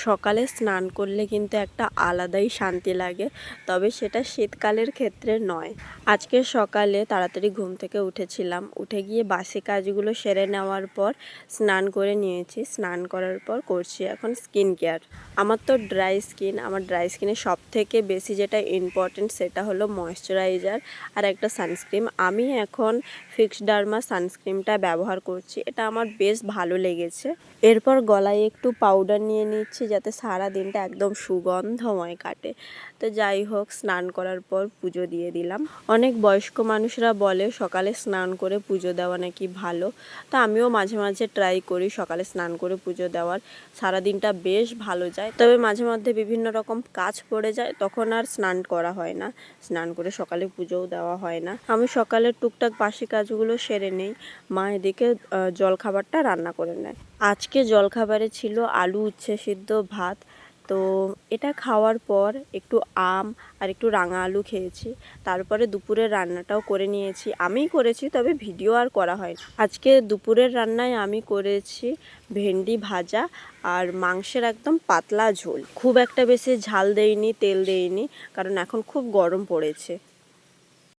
সকালে স্নান করলে কিন্তু একটা আলাদাই শান্তি লাগে, তবে সেটা শীতকালের ক্ষেত্রে নয়। আজকে সকালে তাড়াতাড়ি ঘুম থেকে উঠেছিলাম, উঠে গিয়ে বাসি কাজগুলো সেরে নেওয়ার পর স্নান করে নিয়েছি। স্নান করার পর করছি এখন স্কিন কেয়ার। আমার তো ড্রাই স্কিন, আমার ড্রাই স্কিনে সব থেকে বেশি যেটা ইম্পর্টেন্ট সেটা হলো ময়েশ্চারাইজার আর একটা সানস্ক্রিন। আমি এখন ফিক্স ডার্মা সানস্ক্রিনটা ব্যবহার করছি, এটা আমার বেশ ভালো লেগেছে। এরপর গলায় একটু পাউডার নিয়ে নিচ্ছি যাতে সারা দিনটা একদম সুগন্ধময় কাটে। তো যাই হোক, স্নান করার পর পুজো দিয়ে দিলাম। অনেক বয়স্ক মানুষরা বলে সকালে স্নান করে পুজো দেওয়া নাকি ভালো, তো আমিও মাঝে মাঝে ট্রাই করি সকালে স্নান করে পুজো দেওয়ার। সারা দিনটা বেশ ভালো যায়, তবে মাঝে মধ্যে বিভিন্ন রকম কাজ পড়ে যায়, তখন আর স্নান করা হয় না, স্নান করে সকালে পুজোও দেওয়া হয় না। আমি সকালে টুকটাক বাসি কাজগুলো সেরে নেই, মা এদিকে জলখাবারটা রান্না করে নেয়। আজকে জলখাবারে ছিল আলু উচ্ছে সিদ্ধ ভাত। তো এটা খাওয়ার পর একটু আম আর একটু রাঙা আলু খেয়েছি। তারপরে দুপুরের রান্নাটাও করে নিয়েছি, আমিই করেছি, তবে ভিডিও আর করা হয় না। আজকে দুপুরের রান্নায় আমি করেছি ভেন্ডি ভাজা আর মাংসের একদম পাতলা ঝোল। খুব একটা বেশি ঝাল দেইনি, তেল দেইনি, কারণ এখন খুব গরম পড়েছে।